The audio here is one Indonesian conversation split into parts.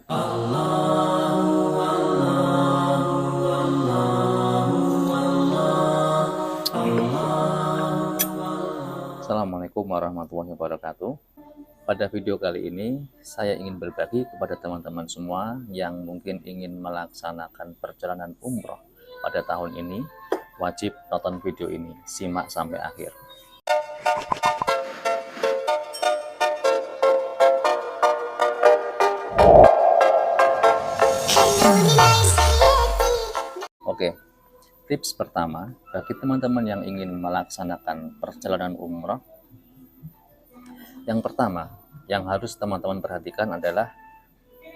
Assalamualaikum warahmatullahi wabarakatuh. Pada video kali ini, saya ingin berbagi kepada teman-teman semua yang mungkin ingin melaksanakan perjalanan umroh pada tahun ini. Wajib nonton video ini, simak sampai akhir. Oke, tips pertama bagi teman-teman yang ingin melaksanakan perjalanan umroh. Yang pertama yang harus teman-teman perhatikan adalah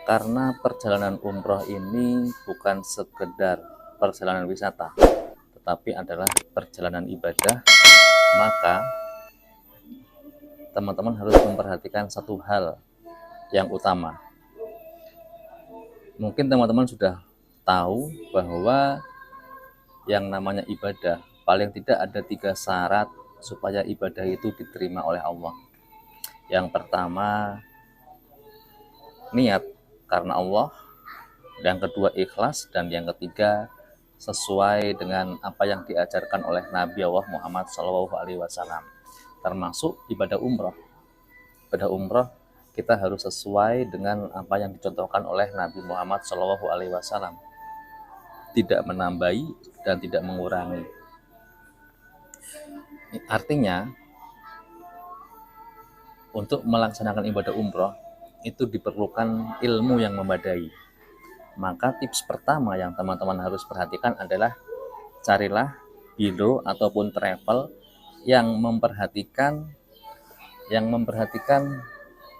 karena perjalanan umroh ini bukan sekedar perjalanan wisata, tetapi adalah perjalanan ibadah, maka teman-teman harus memperhatikan satu hal yang utama. Mungkin teman-teman sudah tahu bahwa yang namanya ibadah, paling tidak ada 3 syarat supaya ibadah itu diterima oleh Allah. Yang pertama, niat karena Allah. Yang kedua, ikhlas. Dan yang ketiga, sesuai dengan apa yang diajarkan oleh Nabi Allah Muhammad SAW. Termasuk ibadah umroh. Ibadah umroh kita harus sesuai dengan apa yang dicontohkan oleh Nabi Muhammad SAW. Tidak menambahi dan tidak mengurangi. Artinya, untuk melaksanakan ibadah umroh itu diperlukan ilmu yang memadai. Maka tips pertama yang teman-teman harus perhatikan adalah carilah biro ataupun travel yang memperhatikan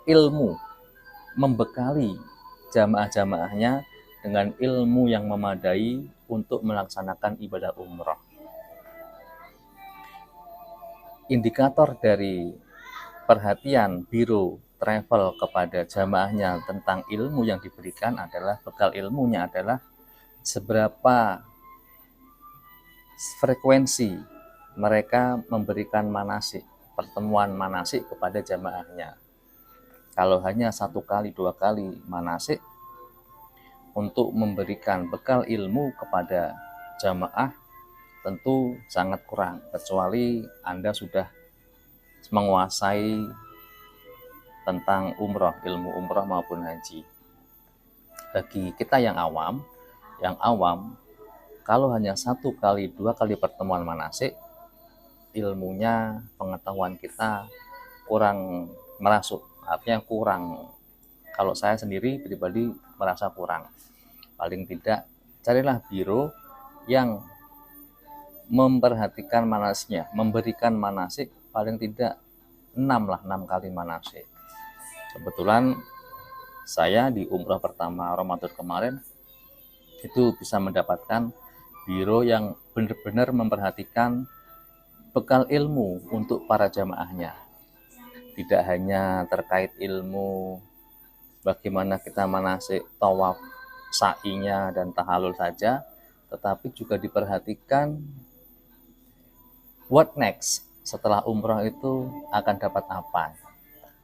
ilmu, membekali jamaah-jamaahnya dengan ilmu yang memadai untuk melaksanakan ibadah umroh. Indikator dari perhatian biro travel kepada jamaahnya tentang ilmu yang diberikan adalah bekal ilmunya adalah seberapa frekuensi mereka memberikan manasik, pertemuan manasik kepada jamaahnya. Kalau hanya 1 kali 2 kali manasik untuk memberikan bekal ilmu kepada jamaah tentu sangat kurang, kecuali Anda sudah menguasai tentang umroh, ilmu umroh maupun haji. Bagi kita yang awam, kalau hanya 1 kali 2 kali pertemuan manasik, ilmunya, pengetahuan kita kurang merasuk, artinya kurang. Kalau saya sendiri pribadi merasa kurang. Paling tidak carilah biro yang memperhatikan manasiknya, memberikan manasik paling tidak 6 kali manasik. Kebetulan saya di umroh pertama Ramadan kemarin itu bisa mendapatkan biro yang benar-benar memperhatikan bekal ilmu untuk para jamaahnya. Tidak hanya terkait ilmu bagaimana kita manasik tawaf, sa'inya dan tahalul saja, tetapi juga diperhatikan what next, setelah umroh itu akan dapat apa.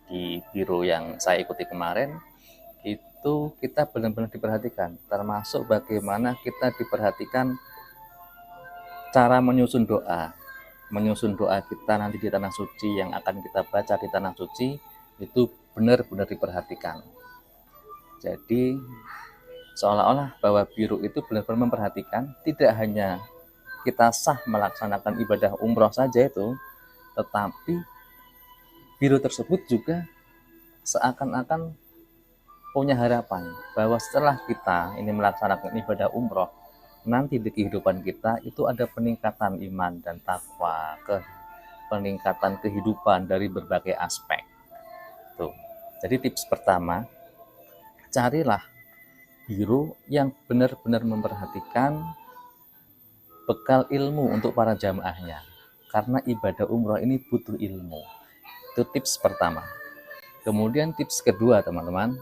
Di biro yang saya ikuti kemarin itu kita benar-benar diperhatikan, termasuk bagaimana kita diperhatikan cara menyusun doa kita nanti di tanah suci yang akan kita baca di tanah suci itu benar-benar diperhatikan. Jadi seolah-olah bahwa biro itu benar-benar memperhatikan, tidak hanya kita sah melaksanakan ibadah umroh saja itu, tetapi biro tersebut juga seakan-akan punya harapan bahwa setelah kita ini melaksanakan ibadah umroh, nanti di kehidupan kita itu ada peningkatan iman dan takwa, peningkatan kehidupan dari berbagai aspek. Tuh. Jadi tips pertama, carilah biro yang benar-benar memperhatikan bekal ilmu untuk para jamaahnya. Karena ibadah umroh ini butuh ilmu. Itu tips pertama. Kemudian tips kedua, teman-teman.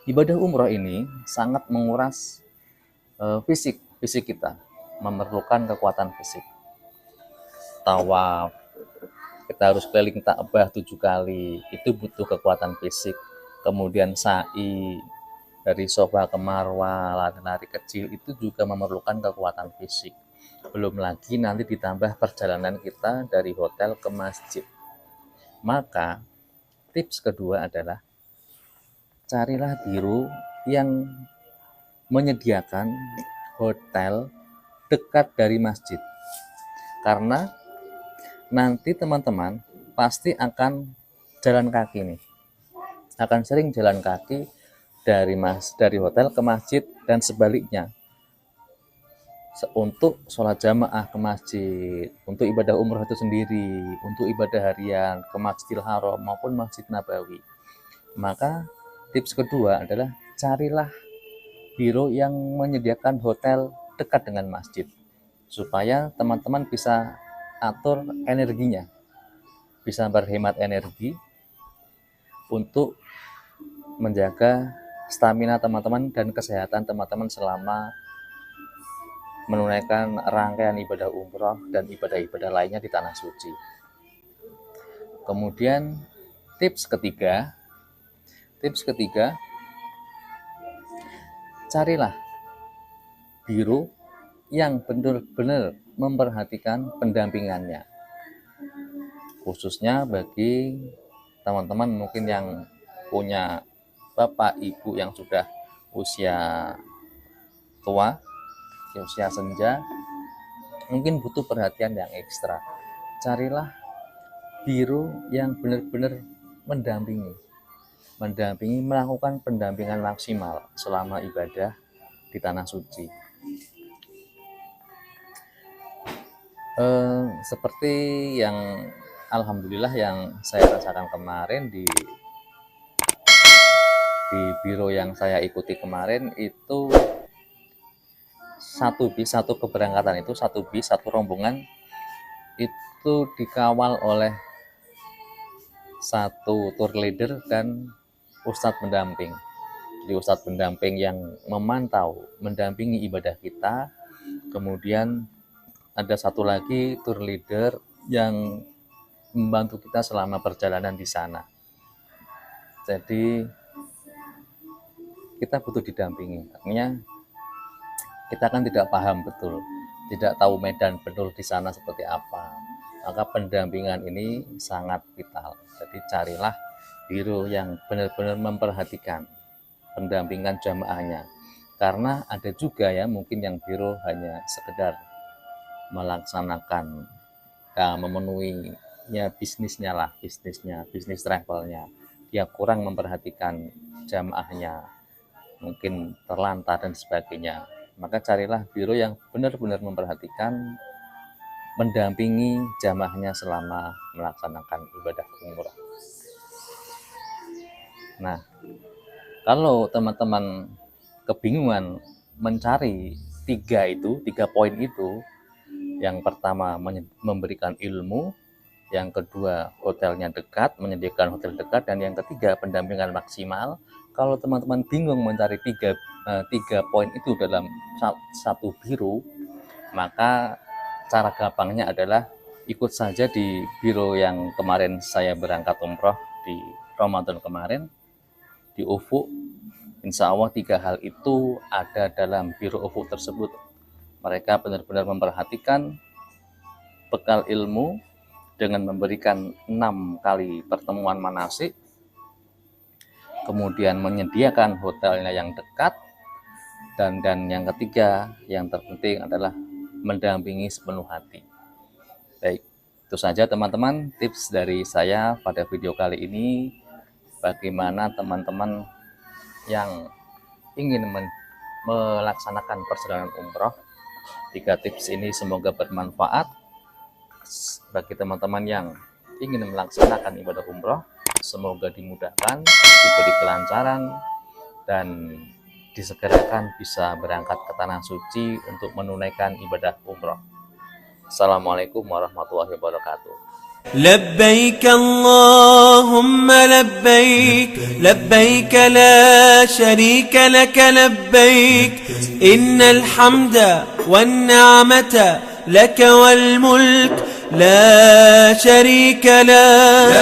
Ibadah umroh ini sangat menguras fisik kita, memerlukan kekuatan fisik. Tawaf, kita harus keliling Ka'bah 7 kali, itu butuh kekuatan fisik. kemudian sa'i, dari Safa ke Marwa, lari-lari kecil itu juga memerlukan kekuatan fisik. Belum lagi nanti ditambah perjalanan kita dari hotel ke masjid. Maka tips kedua adalah carilah biro yang menyediakan hotel dekat dari masjid. Karena nanti teman-teman pasti akan jalan kaki nih. Akan sering jalan kaki dari hotel ke masjid dan sebaliknya. Untuk sholat jamaah ke masjid, untuk ibadah umroh itu sendiri, untuk ibadah harian ke Masjidil Haram maupun Masjid Nabawi. Maka tips kedua adalah carilah biro yang menyediakan hotel dekat dengan masjid, supaya teman-teman bisa atur energinya, bisa berhemat energi untuk menjaga stamina teman-teman dan kesehatan teman-teman selama menunaikan rangkaian ibadah umroh dan ibadah-ibadah lainnya di Tanah Suci. Kemudian tips ketiga, carilah biro yang benar-benar memperhatikan pendampingannya, khususnya bagi teman-teman mungkin yang punya bapak ibu yang sudah usia tua, usia senja, mungkin butuh perhatian yang ekstra. Carilah biro yang benar-benar mendampingi melakukan pendampingan maksimal selama ibadah di Tanah Suci. Seperti yang alhamdulillah yang saya rasakan kemarin di biro yang saya ikuti kemarin itu, satu keberangkatan itu, satu rombongan itu dikawal oleh satu tour leader dan ustadz pendamping. Jadi ustadz pendamping yang memantau, mendampingi ibadah kita. Kemudian ada satu lagi tour leader yang membantu kita selama perjalanan di sana. Jadi kita butuh didampingi. Artinya kita kan tidak paham betul, tidak tahu medan betul di sana seperti apa. Maka pendampingan ini sangat vital. Jadi carilah biro yang benar-benar memperhatikan pendampingan jamaahnya. Karena ada juga ya mungkin yang biro hanya sekedar melaksanakan, memenuhi ya bisnis travelnya. Dia kurang memperhatikan jamaahnya, mungkin terlantar dan sebagainya. Maka carilah biro yang benar-benar memperhatikan, mendampingi jamaahnya selama melaksanakan ibadah umroh. Nah, kalau teman-teman kebingungan mencari tiga poin itu, yang pertama memberikan ilmu, yang kedua hotelnya dekat, menyediakan hotel dekat, dan yang ketiga pendampingan maksimal. Kalau teman-teman bingung mencari tiga poin itu dalam satu biro, maka cara gampangnya adalah ikut saja di biro yang kemarin saya berangkat umroh di Ramadan kemarin, di Ufuk. Insya Allah 3 hal itu ada dalam biro Ufuk tersebut. Mereka benar-benar memperhatikan bekal ilmu dengan memberikan 6 kali pertemuan manasik, kemudian menyediakan hotelnya yang dekat, dan yang ketiga yang terpenting adalah mendampingi sepenuh hati. Baik, itu saja teman-teman tips dari saya pada video kali ini. Bagaimana teman-teman yang ingin melaksanakan perjalanan umroh, 3 tips ini semoga bermanfaat bagi teman-teman yang ingin melaksanakan ibadah umroh. Semoga dimudahkan, diberi kelancaran, dan disegerakan bisa berangkat ke Tanah Suci untuk menunaikan ibadah umroh. Assalamualaikum warahmatullahi wabarakatuh. لبيك اللهم لبيك لبيك لا شريك لك لبيك إن الحمد والنعمة لك والملك لا شريك له.